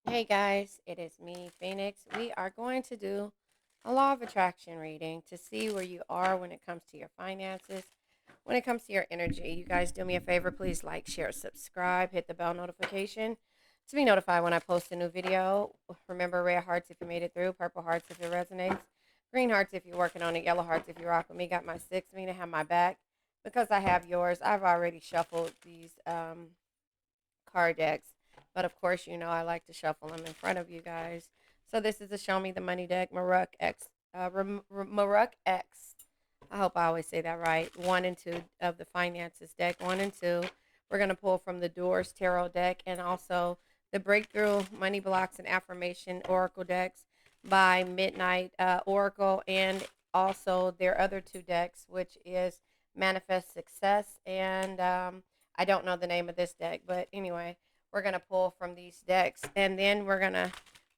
Hey guys, it is me, Phoenix. We are going to do a law of attraction reading to see where you are when it comes to your finances, when it comes to your energy. You guys do me a favor, please like, share, subscribe, hit the bell notification to be notified when I post a new video. Remember, red hearts if you made it through, purple hearts if it resonates, green hearts if you're working on it, yellow hearts if you rock with me. Got my six, me to have my back because I have yours. I've already shuffled these card decks. But of course, you know I like to shuffle them in front of you guys. So this is the Show Me the Money deck, Maruk X, Maruk X. I hope I always say that right. One and two of the finances deck, one and two. We're gonna pull from the Doors Tarot deck and also the Breakthrough Money Blocks and Affirmation Oracle decks by Midnight Oracle, and also their other two decks, which is Manifest Success and I don't know the name of this deck, but anyway, we're going to pull from these decks and then we're going to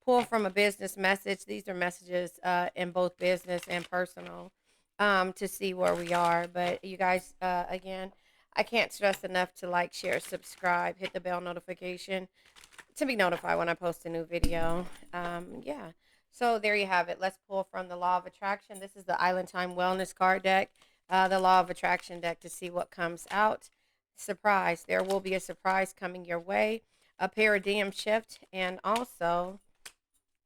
pull from a business message. These are messages in both business and personal to see where we are. But you guys, again, I can't stress enough to like, share, subscribe, hit the bell notification to be notified when I post a new video. Yeah. So there you have it. Let's pull from the Law of Attraction. This is the Island Time Wellness card deck, the Law of Attraction deck to see what comes out. Surprise. There will be a surprise coming your way, a paradigm shift, and also,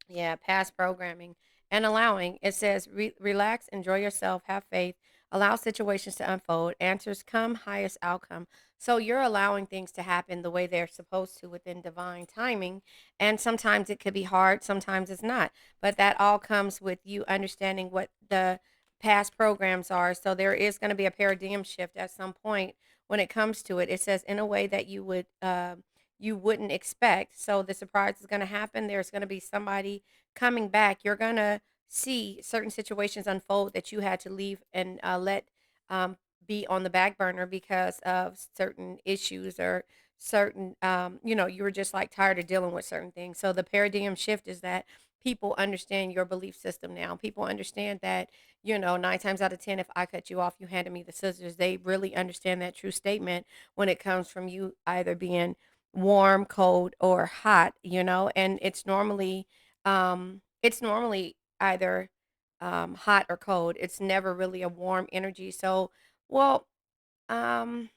yeah, past programming and allowing. It says, relax, enjoy yourself, have faith, allow situations to unfold, answers come, highest outcome. So you're allowing things to happen the way they're supposed to within divine timing. And sometimes it could be hard, sometimes it's not. But that all comes with you understanding what the past programs are. So there is going to be a paradigm shift at some point when it comes to it. It says in a way that you wouldn't expect. So the surprise is going to happen. There's going to be somebody coming back. You're going to see certain situations unfold that you had to leave and let um, be on the back burner because of certain issues or certain, you were just like tired of dealing with certain things. So the paradigm shift is that people understand your belief system now. People understand that, nine times out of 10, if I cut you off, you handed me the scissors. They really understand that true statement when it comes from you either being warm, cold, or hot, and it's normally either hot or cold. It's never really a warm energy. So, well, um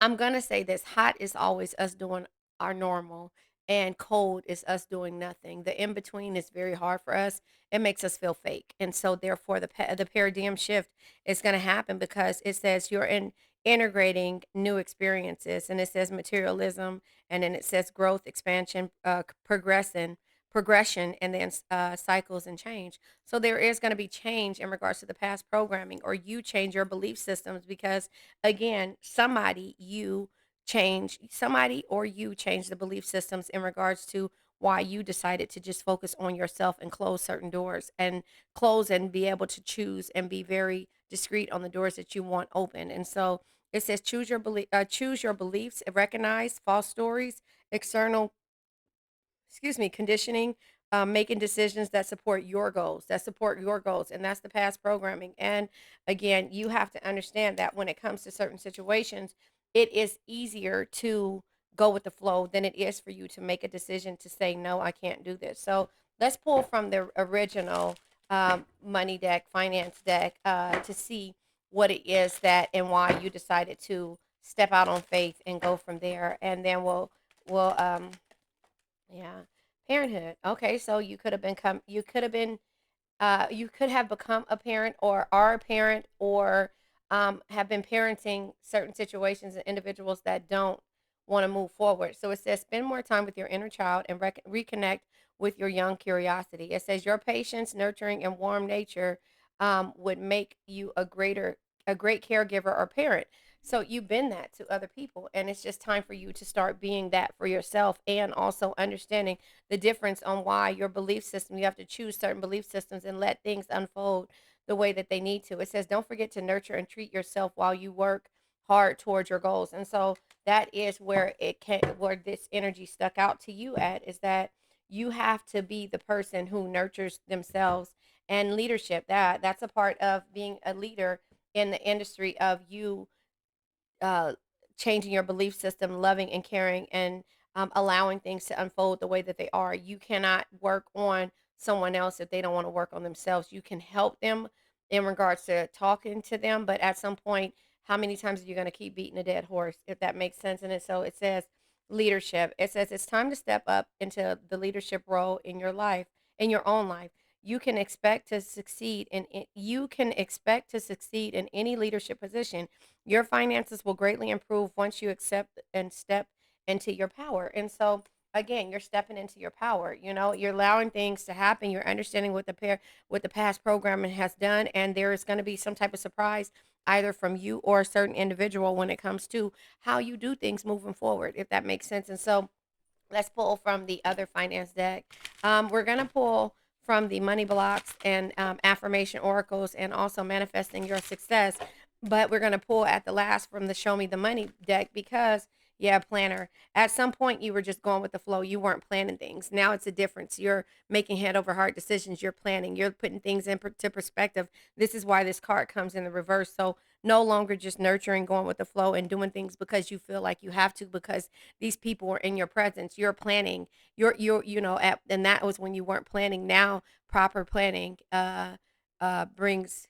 I'm gonna say this: hot is always us doing our normal, and cold is us doing nothing. The in between is very hard for us. It makes us feel fake, and so therefore the paradigm shift is going to happen because it says you're in integrating new experiences, and it says materialism, and then it says growth, expansion, progression, and then cycles and change. So there is going to be change in regards to the past programming, or you change your belief systems because again, somebody or you change the belief systems in regards to why you decided to just focus on yourself and close certain doors and close and be able to choose and be very discreet on the doors that you want open. And so it says choose your beliefs, recognize false stories, external, conditioning, making decisions that support your goals. And that's the past programming. And again, you have to understand that when it comes to certain situations, it is easier to go with the flow than it is for you to make a decision to say, no, I can't do this. So let's pull from the original money deck, finance deck, to see what it is that and why you decided to step out on faith and go from there. And then we'll yeah. Parenthood. Okay, so you could have become a parent or are a parent or have been parenting certain situations and individuals that don't want to move forward. So it says spend more time with your inner child and reconnect with your young curiosity. It says your patience, nurturing, and warm nature would make you a great caregiver or parent. So you've been that to other people, and it's just time for you to start being that for yourself, and also understanding the difference on why your belief system, you have to choose certain belief systems and let things unfold the way that they need to. It says, don't forget to nurture and treat yourself while you work hard towards your goals. And so that is where this energy stuck out to you at, is that you have to be the person who nurtures themselves, and leadership. That's a part of being a leader in the industry of you uh, changing your belief system, loving and caring, and allowing things to unfold the way that they are. You cannot work on someone else if they don't want to work on themselves. You can help them in regards to talking to them, but at some point, how many times are you going to keep beating a dead horse, if that makes sense? And so it says leadership. It says it's time to step up into the leadership role in your life, in your own life. You can expect to succeed in any leadership position. Your finances will greatly improve once you accept and step into your power. And so again, you're stepping into your power. You're allowing things to happen. You're understanding what the past programming has done, and there is going to be some type of surprise either from you or a certain individual when it comes to how you do things moving forward, if that makes sense. And so let's pull from the other finance deck. We're going to pull from the money blocks and affirmation oracles and also manifesting your success. But we're going to pull at the last from the show me the money deck because, yeah, planner. At some point, you were just going with the flow. You weren't planning things. Now it's a difference. You're making head over heart decisions. You're planning. You're putting things into perspective. This is why this card comes in the reverse. So no longer just nurturing, going with the flow and doing things because you feel like you have to, because these people are in your presence. You're planning. And that was when you weren't planning. Now proper planning brings,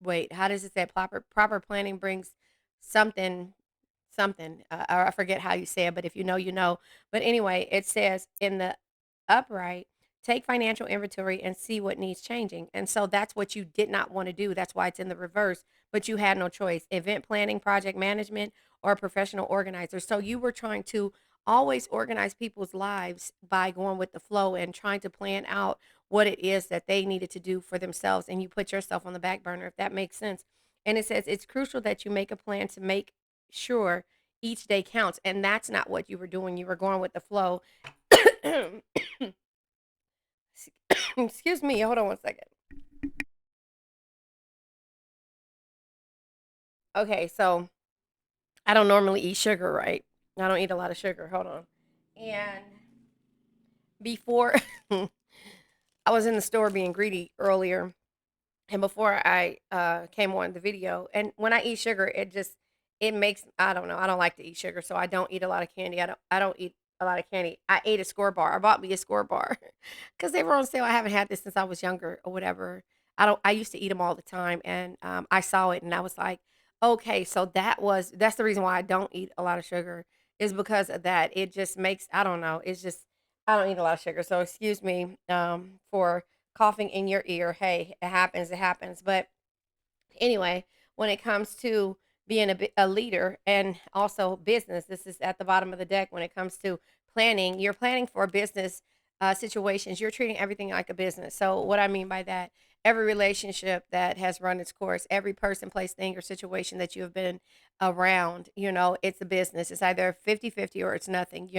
wait, how does it say? Proper planning brings something, something. Or I forget how you say it, but if you know, you know. But anyway, it says in the upright, take financial inventory and see what needs changing. And so that's what you did not want to do. That's why it's in the reverse, but you had no choice. Event planning, project management, or professional organizer. So you were trying to always organize people's lives by going with the flow and trying to plan out what it is that they needed to do for themselves. And you put yourself on the back burner, if that makes sense. And it says it's crucial that you make a plan to make sure each day counts. And that's not what you were doing. You were going with the flow. Excuse me. Hold on one second. Okay, so I don't normally eat sugar, right? I don't eat a lot of sugar. Hold on. And before I was in the store being greedy earlier, and before I came on the video, and when I eat sugar, it makes, I don't know, I don't like to eat sugar, so I don't eat a lot of candy. I don't eat a lot of candy. I ate a score bar. I bought me a score bar because they were on sale. I haven't had this since I was younger or whatever. I used to eat them all the time, and I saw it and I was like, okay, so that's the reason why I don't eat a lot of sugar, is because of that. It just makes, I don't know, it's just, I don't eat a lot of sugar. So excuse me for coughing in your ear. Hey, it happens, it happens. But anyway, when it comes to being a leader and also business, this is at the bottom of the deck. When it comes to planning, you're planning for business situations. You're treating everything like a business. So, what I mean by that, every relationship that has run its course, every person, place, thing, or situation that you have been around, it's a business. It's either 50-50 or it's nothing.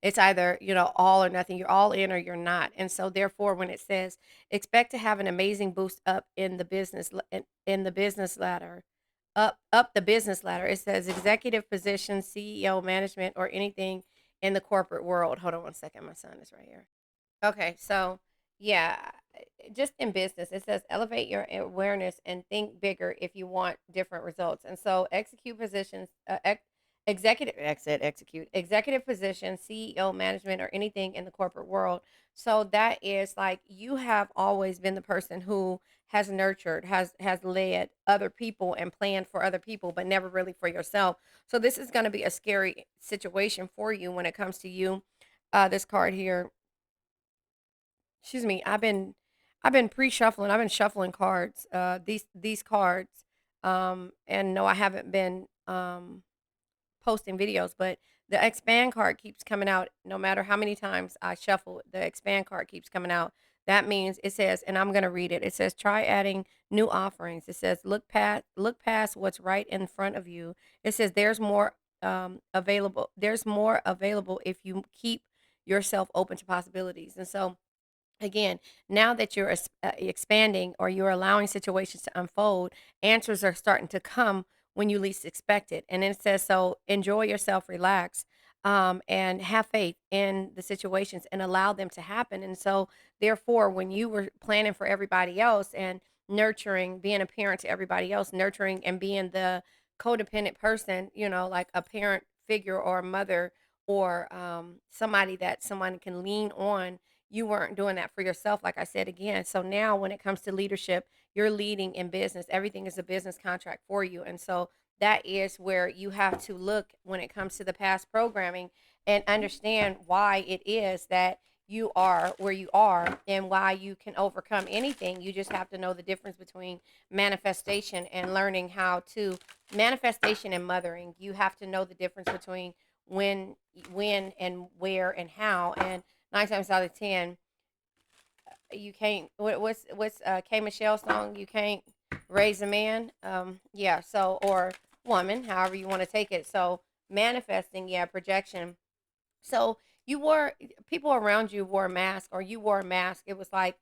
It's either, all or nothing. You're all in or you're not. And so, therefore, when it says expect to have an amazing boost up in the in the business ladder, up the business ladder. It says executive position, CEO, management, or anything in the corporate world. Hold on one second. My son is right here. Okay, so yeah, just in business, it says elevate your awareness and think bigger if you want different results. And so execute positions, executive, exit, execute, executive position, CEO, management, or anything in the corporate world. So that is like you have always been the person who has nurtured, has led other people and planned for other people, but never really for yourself. So this is going to be a scary situation for you when it comes to you. This card here, excuse me, I've been pre-shuffling. I've been shuffling cards. These cards. And no, I haven't been posting videos, but the expand card keeps coming out no matter how many times I shuffle. The expand card keeps coming out. That means it says, and I'm going to read it. It says try adding new offerings. It says look past what's right in front of you. It says there's more available. There's more available if you keep yourself open to possibilities. And so again, now that you're expanding or you're allowing situations to unfold, answers are starting to come when you least expect it. And then it says, so enjoy yourself, relax, and have faith in the situations and allow them to happen. And so, therefore, when you were planning for everybody else and nurturing, being a parent to everybody else, nurturing and being the codependent person, like a parent figure or a mother or somebody that someone can lean on. You weren't doing that for yourself, like I said again. So now, when it comes to leadership, you're leading in business. Everything is a business contract for you. And so that is where you have to look when it comes to the past programming and understand why it is that you are where you are and why you can overcome anything. You just have to know the difference between manifestation and learning how to manifestation and mothering. You have to know the difference between when and where and how. And 9 times out of 10, you can't. What's K Michelle's song? You can't raise a man. Yeah. So, or woman, however you want to take it. So manifesting, yeah, projection. So you wore people around you wore a mask, or you wore a mask. It was like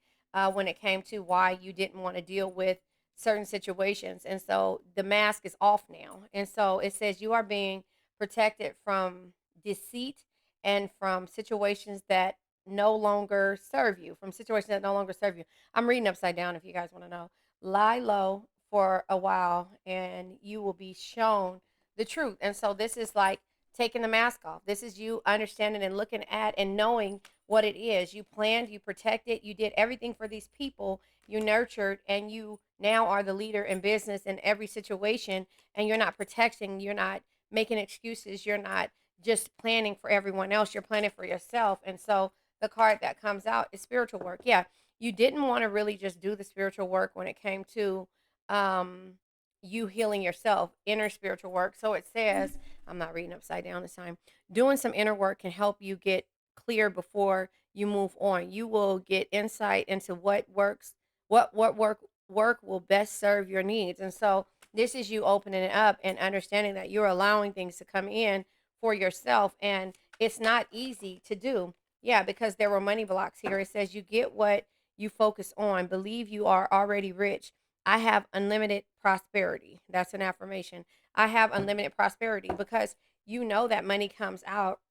when it came to why you didn't want to deal with certain situations, and so the mask is off now. And so it says you are being protected from deceit and from situations that no longer serve you. From situations that no longer serve you. I'm reading upside down if you guys want to know. Lie low for a while, and you will be shown the truth. And so this is like taking the mask off. This is you understanding and looking at and knowing what it is. You planned, you protected, you did everything for these people, you nurtured, and you now are the leader in business in every situation. And you're not protecting, you're not making excuses, you're not just planning for everyone else, you're planning for yourself. And so the card that comes out is spiritual work. Yeah, you didn't want to really just do the spiritual work when it came to um you healing yourself, inner spiritual work. So it says, I'm not reading upside down this time. Doing some inner work can help you get clear before you move on. You will get insight into what works, what work will best serve your needs. And so this is you opening it up and understanding that you're allowing things to come in for yourself, and it's not easy to do. Yeah, because there were money blocks here. It says you get what you focus on. Believe you are already rich. I have unlimited prosperity. That's an affirmation. I have unlimited prosperity, because you know that money comes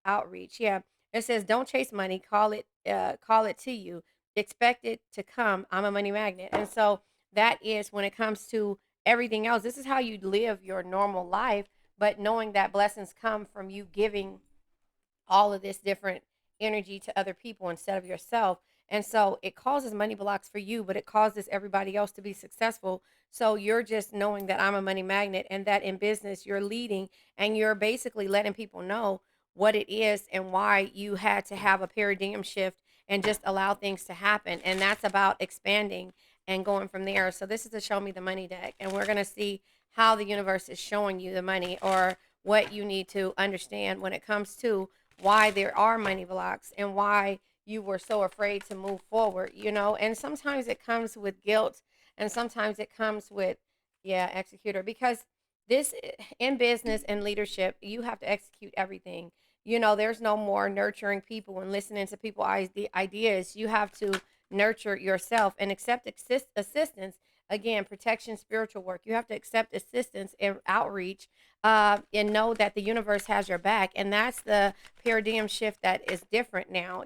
outreach. Yeah. It says don't chase money, call it to you. Expect it to come. I'm a money magnet. And so that is when it comes to everything else. This is how you live your normal life, but knowing that blessings come from you giving all of this different energy to other people instead of yourself. And so it causes money blocks for you, but it causes everybody else to be successful. So you're just knowing that I'm a money magnet, and that in business you're leading, and you're basically letting people know what it is and why you had to have a paradigm shift and just allow things to happen. And that's about expanding and going from there. So this is the Show Me the Money deck, and we're going to see how the universe is showing you the money, or what you need to understand when it comes to why there are money blocks and why you were so afraid to move forward, and sometimes it comes with guilt, and sometimes it comes with, yeah, executor, because this in business and leadership, you have to execute everything. There's no more nurturing people and listening to people ideas. You have to nurture yourself and accept assistance. Again, protection, spiritual work. You have to accept assistance and outreach, and know that the universe has your back. And that's the paradigm shift that is different now.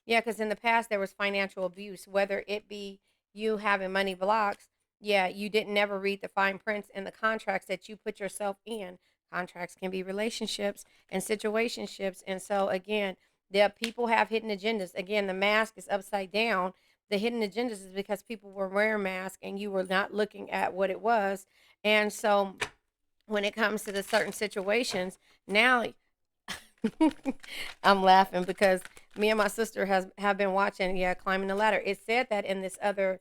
Yeah, because in the past there was financial abuse, whether it be you having money blocks. Yeah, you didn't never read the fine prints and the contracts that you put yourself in. Contracts can be relationships and situationships. And so, again, the people have hidden agendas. Again, the mask is upside down. The hidden agendas is because people were wearing masks and you were not looking at what it was. And so when it comes to the certain situations, now I'm laughing because me and my sister have been watching, yeah, Climbing the Ladder. It said that in this other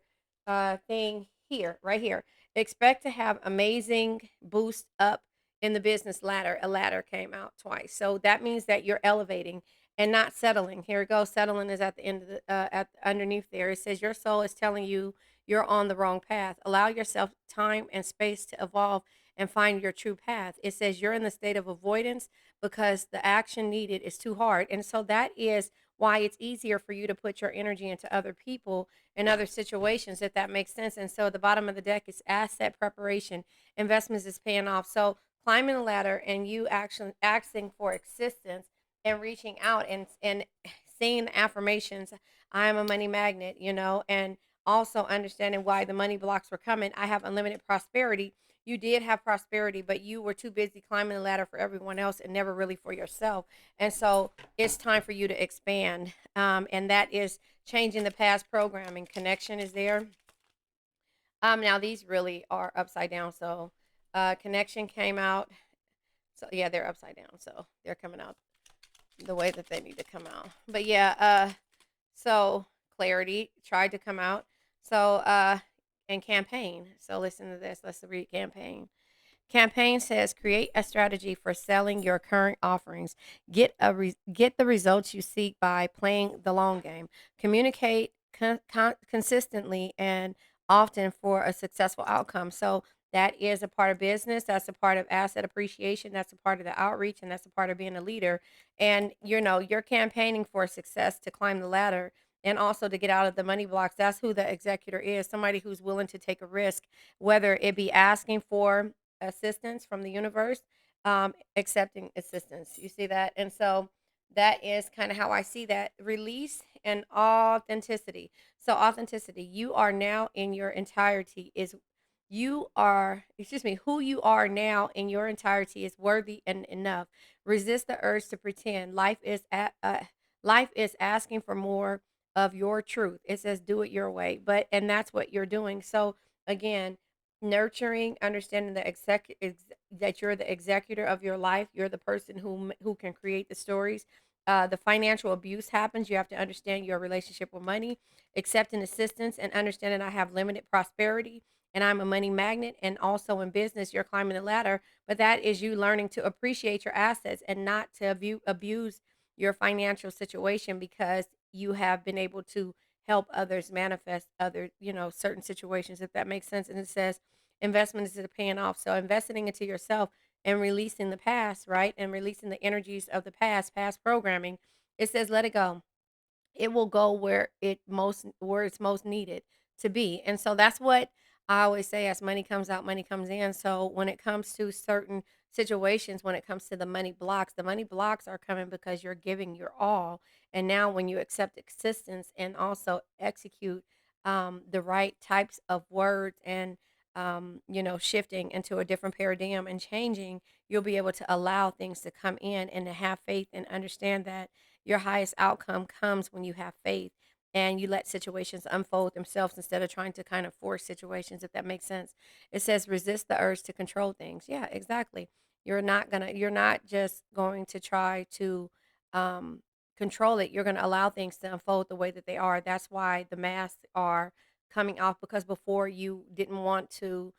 thing here, right here. Expect to have amazing boost up in the business ladder. A ladder came out twice. So that means that you're elevating and not settling. Here it goes. Settling is at the end of the at underneath there. It says your soul is telling you you're on the wrong path. Allow yourself time and space to evolve and find your true path. It says you're in the state of avoidance because the action needed is too hard. And so that is why it's easier for you to put your energy into other people and other situations, if that makes sense. And so the bottom of the deck is asset preparation. Investments is paying off. So climbing the ladder and you actually asking for assistance and reaching out and saying the affirmations, I am a money magnet, and also understanding why the money blocks were coming. I have unlimited prosperity. you did have prosperity, but you were too busy climbing the ladder for everyone else and never really for yourself. And so it's time for you to expand. And that is changing the past programming. Connection is there. Now these really are upside down. So connection came out. So yeah, they're upside down. So they're coming out the way that they need to come out. But yeah, so clarity tried to come out. So and campaign. So listen to this. Let's read campaign. Campaign says create a strategy for selling your current offerings. Get the results you seek by playing the long game. Communicate consistently and often for a successful outcome. So that is a part of business. That's a part of asset appreciation. That's a part of the outreach, and that's a part of being a leader. And you're campaigning for success to climb the ladder and also to get out of the money blocks. That's who the executor is. Somebody who's willing to take a risk, whether it be asking for assistance from the universe, accepting assistance. You see that? And so that is kind of how I see that release and authenticity. So, authenticity, you are now in your entirety, is excuse me, who you are now in your entirety is worthy and enough. Resist the urge to pretend. Life is asking for more of your truth. It says do it your way, and that's what you're doing. So, again, nurturing, understanding that you're the executor of your life. You're the person who can create the stories. The financial abuse happens. You have to understand your relationship with money, accepting assistance, and understanding I have limited prosperity and I'm a money magnet. And also in business, you're climbing the ladder, but that is you learning to appreciate your assets and not to abuse your financial situation because you have been able to help others manifest other, certain situations, if that makes sense. And it says investment is paying off. So investing into yourself and releasing the past, right? And releasing the energies of the past programming. It says let it go. It will go where it's most needed to be. And so that's what I always say, as money comes out, money comes in. So when it comes to certain situations, when it comes to the money blocks are coming because you're giving your all. And now when you accept assistance and also execute the right types of words and shifting into a different paradigm and changing, you'll be able to allow things to come in and to have faith and understand that your highest outcome comes when you have faith and you let situations unfold themselves instead of trying to kind of force situations, if that makes sense. It says resist the urge to control things. Yeah, exactly. You're not just going to try to um, control it. You're going to allow things to unfold the way that they are. That's why the masks are coming off, because before you didn't want the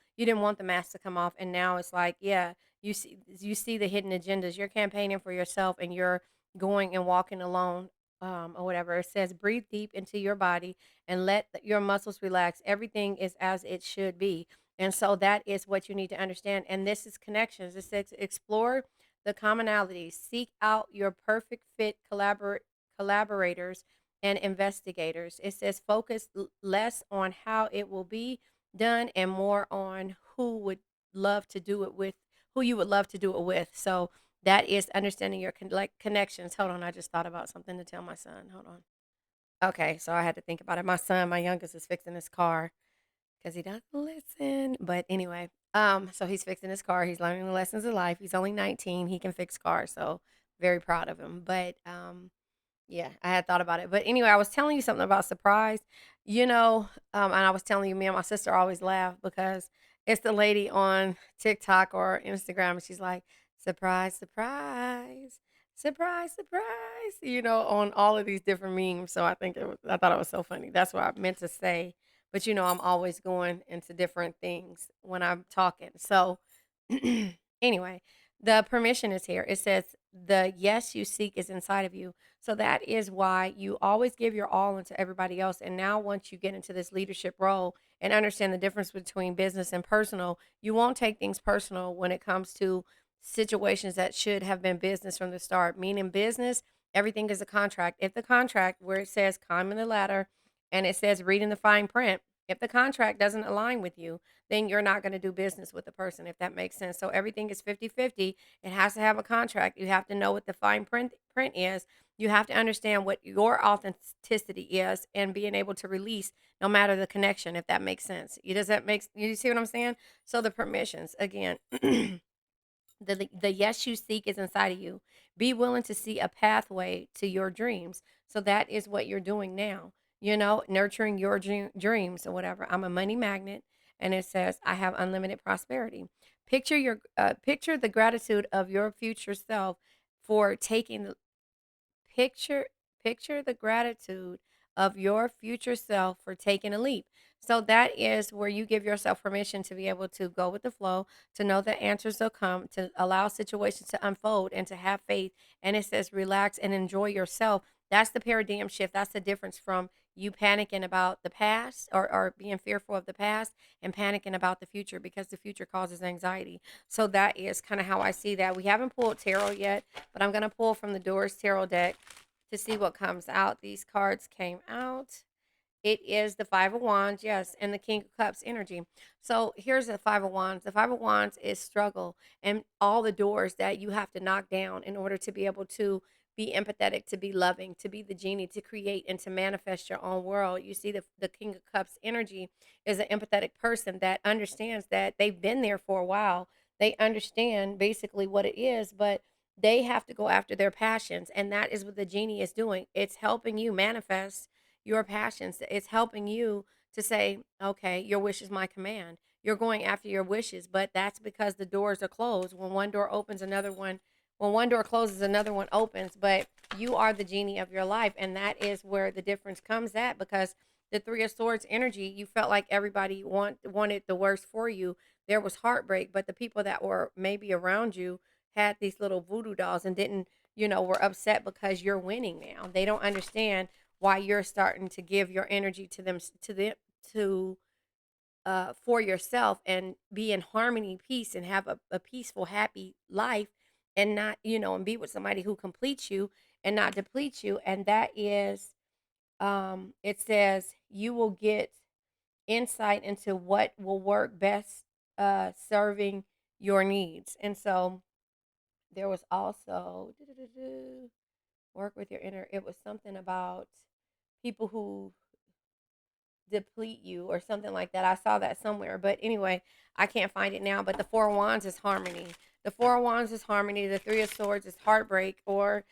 mask to come off, and now it's like, yeah, you see the hidden agendas. You're campaigning for yourself and you're going and walking alone, or whatever. It says breathe deep into your body and let your muscles relax. Everything is as it should be. And so that is what you need to understand. And this is connections. It says explore the commonalities, seek out your perfect fit collaborators and investigators. It says focus less on how it will be done and more on love to do it with, who you would love to do it with. So that is understanding your connections. Hold on, I just thought about something to tell my son. Hold on. Okay, so I had to think about it. My son, my youngest, is fixing his car because he doesn't listen. But anyway, so he's fixing his car. He's learning the lessons of life. He's only 19. He can fix cars, so very proud of him. But yeah, I had thought about it. But anyway, I was telling you something about surprise, and I was telling you, me and my sister always laugh because it's the lady on TikTok or Instagram, and she's like, surprise, surprise, surprise, surprise, on all of these different memes. So I thought it was so funny. That's what I meant to say. But I'm always going into different things when I'm talking. So anyway, the permission is here. It says the yes you seek is inside of you. So that is why you always give your all into everybody else. And now, once you get into this leadership role and understand the difference between business and personal, you won't take things personal when it comes to situations that should have been business from the start. Meaning, business, everything is a contract. If the contract, where it says climb in the ladder and it says reading the fine print, if the contract doesn't align with you, then you're not going to do business with the person, if that makes sense. So everything is 50-50. It has to have a contract. You have to know what the fine print is. You have to understand what your authenticity is and being able to release no matter the connection, if that makes sense. Does that make you see what I'm saying? So the permissions again. The yes you seek is inside of you. Be willing to see a pathway to your dreams. So that is what you're doing now. Nurturing your dreams or whatever. I'm a money magnet, and it says I have unlimited prosperity. Picture the gratitude of your future self for taking the Picture picture the gratitude of your future self for taking a leap. So that is where you give yourself permission to be able to go with the flow, to know that answers will come, to allow situations to unfold and to have faith. And it says relax and enjoy yourself. That's the paradigm shift. That's the difference from you panicking about the past, or being fearful of the past, and panicking about the future, because the future causes anxiety. So that is kind of how I see that. We haven't pulled tarot yet, but I'm going to pull from the Doors Tarot deck to see what comes out. These cards came out. It is the Five of Wands, yes, and the King of Cups energy. So here's the Five of Wands. The Five of Wands is struggle and all the doors that you have to knock down in order to be able to be empathetic, to be loving, to be the genie, to create and to manifest your own world. You see, the King of Cups energy is an empathetic person that understands that they've been there for a while. They understand basically what it is, but they have to go after their passions. And that is what the genie is doing. It's helping you manifest your passions. It's helping you to say, okay, your wish is my command. You're going after your wishes, but that's because the doors are closed. When one door opens, when one door closes, another one opens. But you are the genie of your life. And that is where the difference comes at, because the Three of Swords energy, you felt like everybody wanted the worst for you. There was heartbreak, but the people that were maybe around you had these little voodoo dolls and didn't, were upset because you're winning now. They don't understand why you're starting to give your energy to them to for yourself, and be in harmony, peace, and have a peaceful, happy life, and not, and be with somebody who completes you and not depletes you. And that is, it says you will get insight into what will work best, serving your needs. And so there was also work with your inner, it was something about people who deplete you or something like that. I saw that somewhere, but anyway, I can't find it now. But the Four of Wands is harmony. The Four of Wands is harmony. The Three of Swords is heartbreak, or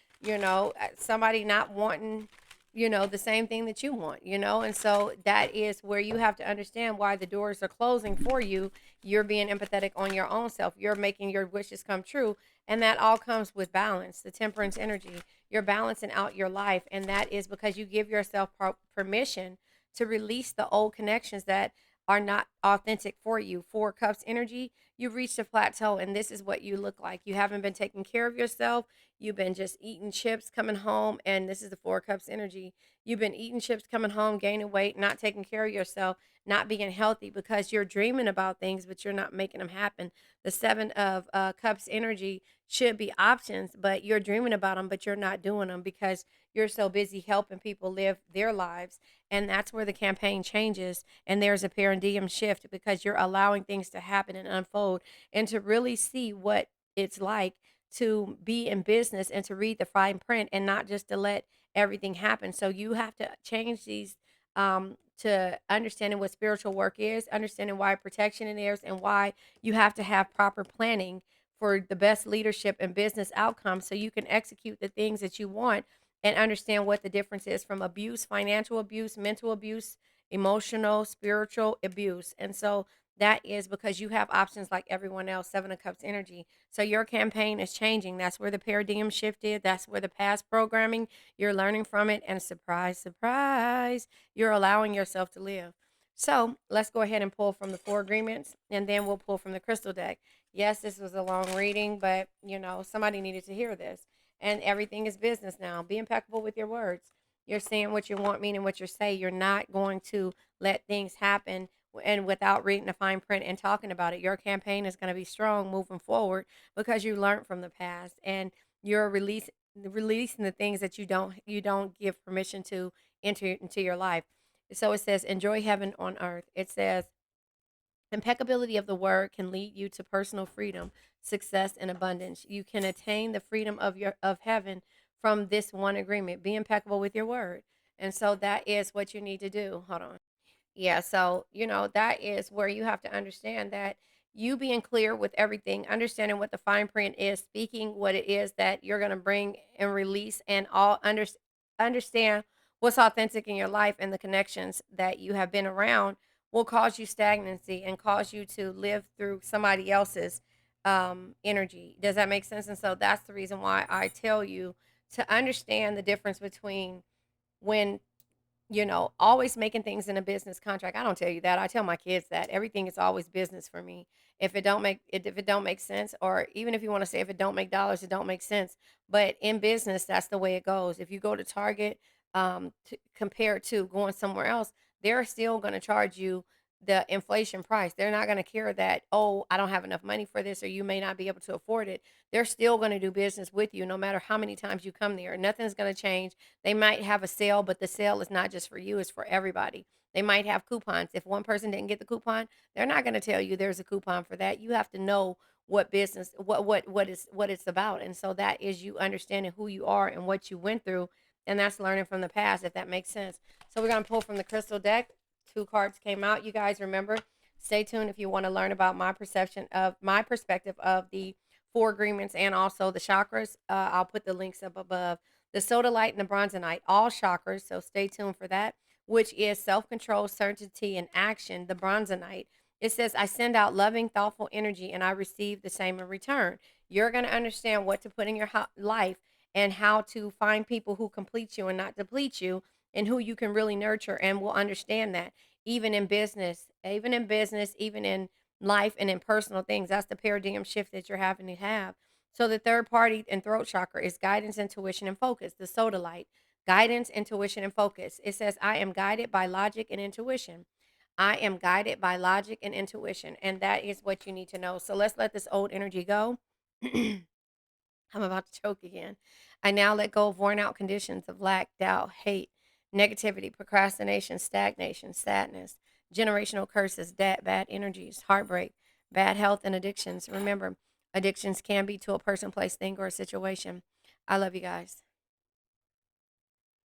somebody not wanting, the same thing that you want, and so that is where you have to understand why the doors are closing for you. You're being empathetic on your own self. You're making your wishes come true, and that all comes with balance. The Temperance energy. You're balancing out your life, and that is because you give yourself permission to release the old connections that are not authentic for you. Four Cups energy, you've reached a plateau, and this is what you look like. You haven't been taking care of yourself. You've been just eating chips, coming home, and this is the Four Cups energy. You've been eating chips, coming home, gaining weight, not taking care of yourself, not being healthy, because you're dreaming about things, but you're not making them happen. The Seven of Cups energy should be options, but you're dreaming about them, but you're not doing them because you're so busy helping people live their lives. And that's where the campaign changes, and there's a paradigm shift, because you're allowing things to happen and unfold, and to really see what it's like to be in business and to read the fine print, and not just to let everything happen. So you have to change these, to understanding what spiritual work is, understanding why protection is, and why you have to have proper planning for the best leadership and business outcomes, so you can execute the things that you want, and understand what the difference is from abuse, financial abuse, mental abuse, emotional, spiritual abuse. And so that is because you have options like everyone else. Seven of Cups energy. So your campaign is changing. That's where the paradigm shift is. That's where the past programming, you're learning from it. And surprise, surprise, you're allowing yourself to live. So let's go ahead and pull from the Four Agreements, and then we'll pull from the Crystal deck. Yes, this was a long reading, but somebody needed to hear this. And everything is business now. Be impeccable with your words. You're saying what you want, meaning what you say. You're not going to let things happen and without reading the fine print and talking about it. Your campaign is going to be strong moving forward, because you learned from the past, and you're releasing the things that you don't give permission to enter into your life. So it says, enjoy heaven on earth. It says, impeccability of the word can lead you to personal freedom, success, and abundance. You can attain the freedom of heaven from this one agreement. Be impeccable with your word. And so that is what you need to do. Hold on. Yeah, so, that is where you have to understand that you being clear with everything, understanding what the fine print is, speaking what it is that you're going to bring and release, and understand what's authentic in your life, and the connections that you have been around will cause you stagnancy and cause you to live through somebody else's energy. Does that make sense? And so that's the reason why I tell you to understand the difference between when always making things in a business contract. I don't tell you that. I tell my kids that everything is always business for me. If it don't make sense, or even if you want to say if it don't make dollars, it don't make sense. But in business, that's the way it goes. If you go to Target, compared to going somewhere else, they're still going to charge you the inflation price. They're not going to care that, oh, I don't have enough money for this, or you may not be able to afford it. They're still going to do business with you no matter how many times you come there. Nothing's going to change. They might have a sale, but the sale is not just for you, it's for everybody. They might have coupons. If one person didn't get the coupon, they're not going to tell you there's a coupon for that. You have to know what business what it's about. And so that is you understanding who you are and what you went through, and that's learning from the past, if that makes sense. So we're going to pull from the crystal deck. Two cards came out. You guys remember, stay tuned if you want to learn about my perspective of the four agreements and also the chakras. I'll put the links up above. The sodalite and the bronzonite, all chakras, so stay tuned for that, which is self-control, certainty, and action. The bronzonite, it says, I send out loving, thoughtful energy and I receive the same in return. You're going to understand what to put in your life, and how to find people who complete you and not deplete you, and who you can really nurture, and will understand that even in business, even in life and in personal things. That's the paradigm shift that you're having to have. So the third party and throat chakra is guidance, intuition, and focus. The sodalite, guidance, intuition, and focus. It says, I am guided by logic and intuition. I am guided by logic and intuition. And that is what you need to know. So let's let this old energy go. I'm about to choke again. I now let go of worn out conditions of lack, doubt, hate, negativity, procrastination, stagnation, sadness, generational curses, bad energies, heartbreak, bad health, and addictions. Remember, addictions can be to a person, place, thing, or a situation. I love you guys.